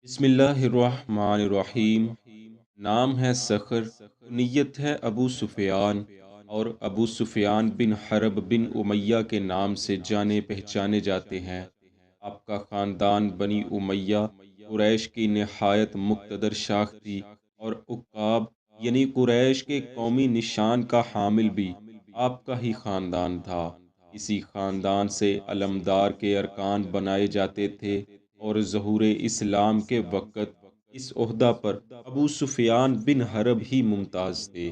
بسم اللہ الرحمن الرحیم۔ نام ہے سخر، کنیت ہے ابو سفیان، اور ابو سفیان بن حرب بن امیہ کے نام سے جانے پہچانے جاتے ہیں۔ آپ کا خاندان بنی امیہ قریش کی نہایت مقتدر شاخ تھی، اور عقاب یعنی قریش کے قومی نشان کا حامل بھی آپ کا ہی خاندان تھا۔ اسی خاندان سے علمدار کے ارکان بنائے جاتے تھے، اور ظہور اسلام کے وقت اس عہدہ پر ابو سفیان بن حرب ہی ممتاز تھے۔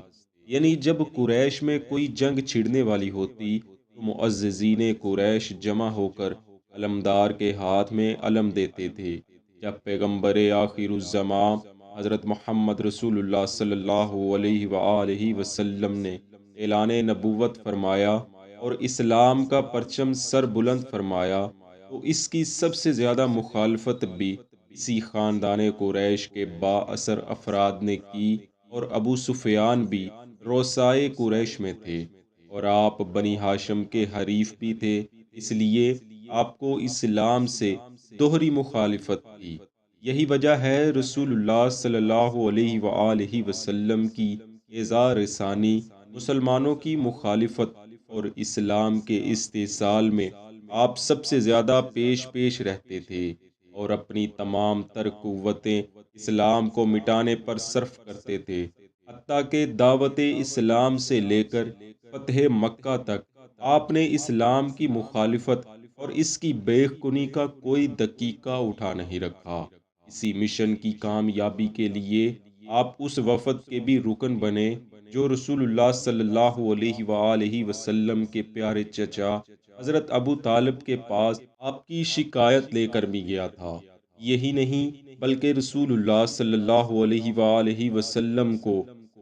یعنی جب قریش میں کوئی جنگ چھڑنے والی ہوتی تو معززین قریش جمع ہو کر علمدار کے ہاتھ میں علم دیتے تھے۔ جب پیغمبر آخر الزمان حضرت محمد رسول اللہ صلی اللہ علیہ وآلہ وسلم نے اعلان نبوت فرمایا اور اسلام کا پرچم سر بلند فرمایا، تو اس کی سب سے زیادہ مخالفت بھی اسی خاندان قریش کے با اثر افراد نے کی، اور ابو سفیان بھی روسائے قریش میں تھے، اور آپ بنی ہاشم کے حریف بھی تھے، اس لیے آپ کو اسلام سے دوہری مخالفت تھی۔ یہی وجہ ہے رسول اللہ صلی اللہ علیہ وآلہ وسلم کی اعزاز رسانی، مسلمانوں کی مخالفت اور اسلام کے استحصال میں آپ سب سے زیادہ پیش رہتے تھے، اور اپنی تمام تر قوتیں اسلام کو مٹانے پر صرف کرتے تھے، حتیٰ کہ دعوت اسلام سے لے کر فتح مکہ تک آپ نے اسلام کی مخالفت اور اس کی بیخ کنی کا کوئی دقیقہ اٹھا نہیں رکھا۔ اسی مشن کی کامیابی کے لیے آپ اس وفد کے بھی رکن بنے جو رسول اللہ صلی اللہ علیہ وآلہ وسلم کے پیارے چچا حضرت ابو طالب کے پاس آپ کی شکایت لے کر بھی گیا تھا۔ یہی نہیں بلکہ رسول اللہ صلی اللہ علیہ وآلہ وسلم کو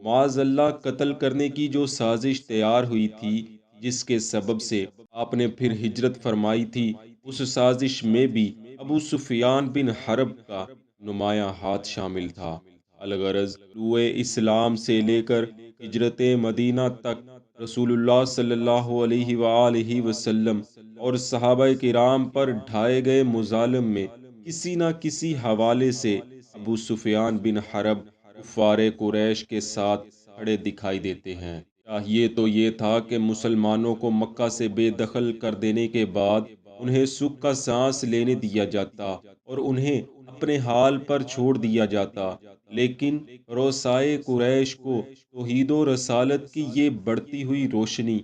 معاذ اللہ قتل کرنے کی جو سازش تیار ہوئی تھی، جس کے سبب سے آپ نے پھر ہجرت فرمائی تھی، اس سازش میں بھی ابو سفیان بن حرب کا نمایاں ہاتھ شامل تھا۔ الغرض طلوع اسلام سے لے کر ہجرت مدینہ تک رسول اللہ صلی اللہ علیہ وآلہ وسلم اور صحابہ کرام پر ڈھائے گئے مظالم میں کسی نہ کسی حوالے سے ابو سفیان بن حرب کفار قریش کے ساتھ کھڑے دکھائی دیتے ہیں۔ چاہیے تو یہ تھا کہ مسلمانوں کو مکہ سے بے دخل کر دینے کے بعد انہیں سکھ کا سانس لینے دیا جاتا اور انہیں اپنے حال پر چھوڑ دیا جاتا، لیکن روسائے قریش کو توحید و رسالت کی یہ بڑھتی ہوئی روشنی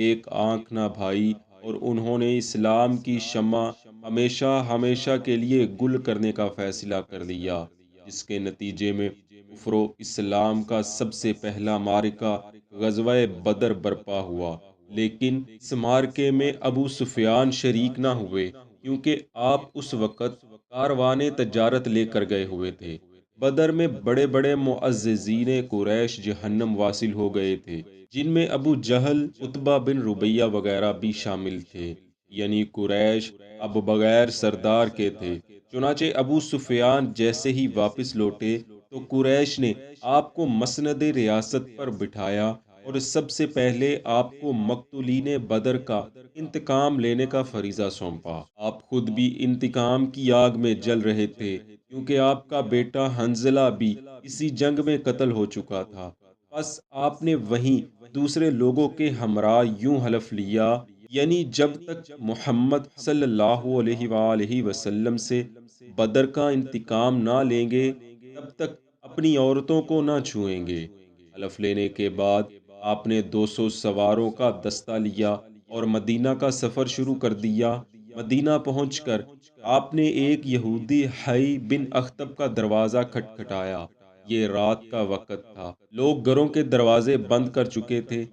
ایک آنکھ نہ بھائی، اور انہوں نے اسلام کی شمع ہمیشہ ہمیشہ کے لیے گل کرنے کا فیصلہ کر لیا، جس کے نتیجے میں کفر و اسلام کا سب سے پہلا معرکہ غزوہ بدر برپا ہوا۔ لیکن اس معرکے میں ابو سفیان شریک نہ ہوئے، کیونکہ آپ اس وقت کاروان تجارت لے کر گئے ہوئے تھے۔ بدر میں بڑے بڑے معززین قریش جہنم واصل ہو گئے تھے، جن میں ابو جہل، عتبہ بن ربیہ وغیرہ بھی شامل تھے، یعنی قریش اب بغیر سردار کے تھے۔ چنانچہ ابو سفیان جیسے ہی واپس لوٹے تو قریش نے آپ کو مسند ریاست پر بٹھایا، اور سب سے پہلے آپ کو مقتولین بدر کا انتقام لینے کا فریضہ سونپا۔ آپ خود بھی انتقام کی آگ میں جل رہے تھے، کیونکہ آپ کا بیٹا حنظلہ بھی اسی جنگ میں قتل ہو چکا تھا۔ بس آپ نے وہیں دوسرے لوگوں کے ہمراہ یوں حلف لیا، یعنی جب تک محمد صلی اللہ علیہ وآلہ وسلم سے بدر کا انتقام نہ لیں گے، تب تک اپنی عورتوں کو نہ چھوئیں گے۔ حلف لینے کے بعد آپ نے 200 سواروں کا دستہ لیا اور مدینہ کا سفر شروع کر دیا۔ مدینہ پہنچ کر آپ نے ایک یہودی حی بن اخطب کا دروازہ کھٹکھٹایا۔ یہ رات کا وقت تھا، لوگ گھروں کے دروازے بند کر چکے تھے۔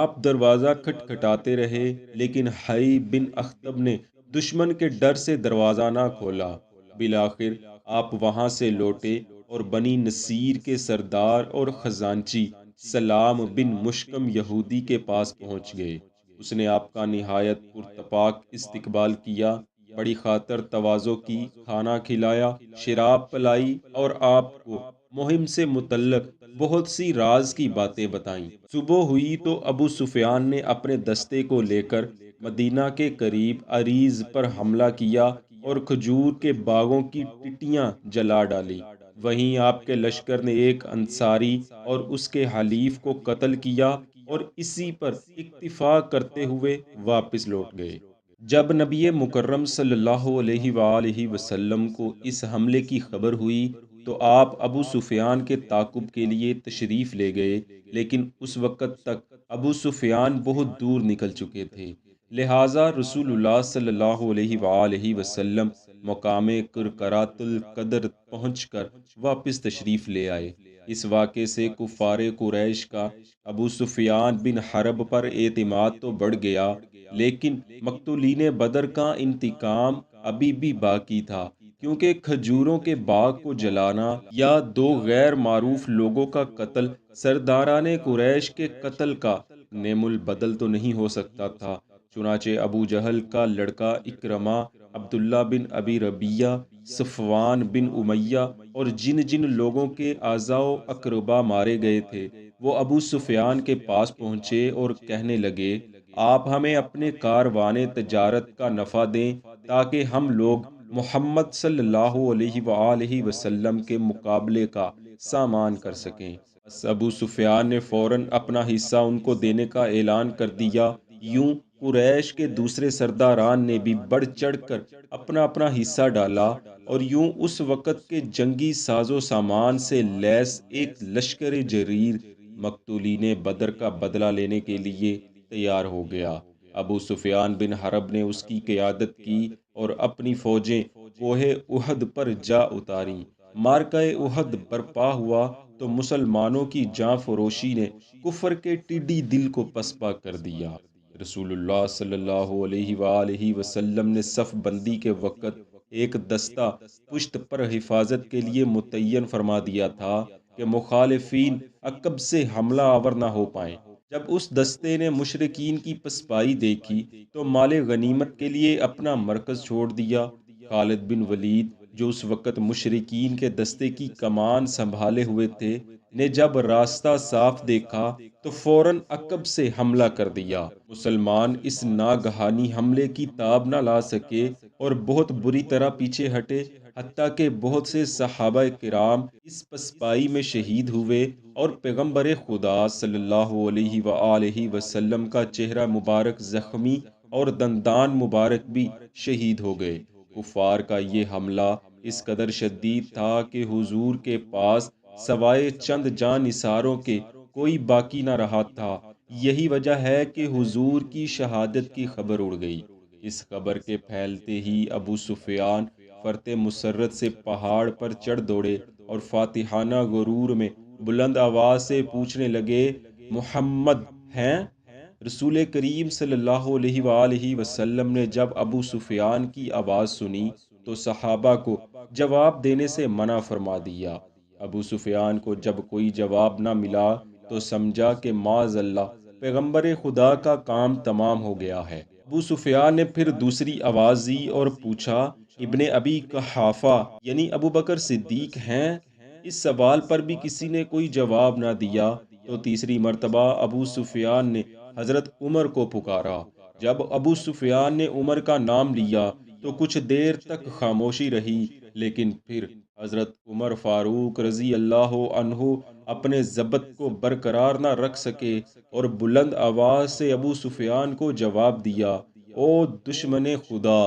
آپ دروازہ کھٹکھٹاتے رہے، لیکن حی بن اخطب نے دشمن کے ڈر سے دروازہ نہ کھولا۔ بالآخر آپ وہاں سے لوٹے اور بنی نصیر کے سردار اور خزانچی سلام بن مشکم یہودی کے پاس پہنچ گئے۔ اس نے آپ کا نہایت پرتپاک استقبال کیا، بڑی خاطر تواضع کی، کھانا کھلایا، شراب پلائی، اور آپ کو مہم سے متعلق بہت سی راز کی باتیں بتائیں۔ صبح ہوئی تو ابو سفیان نے اپنے دستے کو لے کر مدینہ کے قریب عریض پر حملہ کیا، اور کھجور کے باغوں کی ٹٹیاں جلا ڈالی۔ وہیں آپ کے لشکر نے ایک انصاری اور اس کے حلیف کو قتل کیا اور اسی پر اکتفا کرتے ہوئے واپس لوٹ گئے۔ جب نبی مکرم صلی اللہ علیہ وآلہ وسلم کو اس حملے کی خبر ہوئی تو آپ ابو سفیان کے تعاقب کے لیے تشریف لے گئے، لیکن اس وقت تک ابو سفیان بہت دور نکل چکے تھے، لہٰذا رسول اللہ صلی اللہ علیہ وآلہ وسلم مقام کرکرات القدر پہنچ کر واپس تشریف لے آئے۔ اس واقعے سے کفار قریش کا ابو سفیان بن حرب پر اعتماد تو بڑھ گیا، لیکن مقتولین بدر کا انتقام ابھی بھی باقی تھا، کیونکہ کھجوروں کے باغ کو جلانا یا دو غیر معروف لوگوں کا قتل سرداران قریش کے قتل کا نعم البدل تو نہیں ہو سکتا تھا۔ چنانچہ ابو جہل کا لڑکا اکرمہ، عبداللہ بن ابی ربیہ، صفوان بن امیہ اور جن جن لوگوں کے اعزاء و اقربا مارے گئے تھے، وہ ابو سفیان کے پاس پہنچے اور کہنے لگے، آپ ہمیں اپنے کاروان تجارت کا نفع دیں تاکہ ہم لوگ محمد صلی اللہ علیہ وآلہ وسلم کے مقابلے کا سامان کر سکیں۔ بس ابو سفیان نے فوراً اپنا حصہ ان کو دینے کا اعلان کر دیا۔ یوں قریش کے دوسرے سرداران نے بھی بڑھ چڑھ کر اپنا اپنا حصہ ڈالا، اور یوں اس وقت کے جنگی ساز و سامان سے لیس ایک لشکر جریر مقتولین بدر کا بدلہ لینے کے لیے تیار ہو گیا۔ ابو سفیان بن حرب نے اس کی قیادت کی اور اپنی فوجیں کوہ احد پر جا اتاریں۔ معرکہ احد برپا ہوا تو مسلمانوں کی جاں فروشی نے کفر کے ٹیڈی دل کو پسپا کر دیا۔ رسول اللہ صلی اللہ علیہ وآلہ وسلم نے صف بندی کے وقت ایک دستہ پشت پر حفاظت کے لیے متعین فرما دیا تھا کہ مخالفین عقب سے حملہ آور نہ ہو پائیں۔ جب اس دستے نے مشرکین کی پسپائی دیکھی تو مال غنیمت کے لیے اپنا مرکز چھوڑ دیا۔ خالد بن ولید، جو اس وقت مشرکین کے دستے کی کمان سنبھالے ہوئے تھے، نے جب راستہ صاف دیکھا تو فوراً عقب سے حملہ کر دیا۔ مسلمان اس ناگہانی حملے کی تاب نہ لا سکے اور بہت بری طرح پیچھے ہٹے، حتیٰ کہ بہت سے صحابہ کرام اس پسپائی میں شہید ہوئے اور پیغمبر خدا صلی اللہ علیہ وآلہ وسلم کا چہرہ مبارک زخمی اور دندان مبارک بھی شہید ہو گئے۔ کفار کا یہ حملہ اس قدر شدید تھا کہ حضور کے پاس سوائے چند جاں نثاروں کے کوئی باقی نہ رہا تھا۔ یہی وجہ ہے کہ حضور کی شہادت کی خبر اڑ گئی۔ اس خبر کے پھیلتے ہی ابو سفیان فرط مسرت سے پہاڑ پر چڑھ دوڑے اور فاتحانہ غرور میں بلند آواز سے پوچھنے لگے، محمد ہیں؟ رسول کریم صلی اللہ علیہ وآلہ وسلم نے جب ابو سفیان کی آواز سنی تو صحابہ کو جواب دینے سے منع فرما دیا۔ ابو سفیان کو جب کوئی جواب نہ ملا تو سمجھا کہ معاذ اللہ پیغمبر خدا کا کام تمام ہو گیا ہے۔ ابو سفیان نے پھر دوسری آواز دی اور پوچھا، ابن ابی قحافہ یعنی ابو بکر صدیق ہیں؟ اس سوال پر بھی کسی نے کوئی جواب نہ دیا تو تیسری مرتبہ ابو سفیان نے حضرت عمر کو پکارا۔ جب ابو سفیان نے عمر کا نام لیا تو کچھ دیر تک خاموشی رہی، لیکن پھر حضرت عمر فاروق رضی اللہ عنہ اپنے ضبط کو برقرار نہ رکھ سکے اور بلند آواز سے ابو سفیان کو جواب دیا، او دشمن خدا!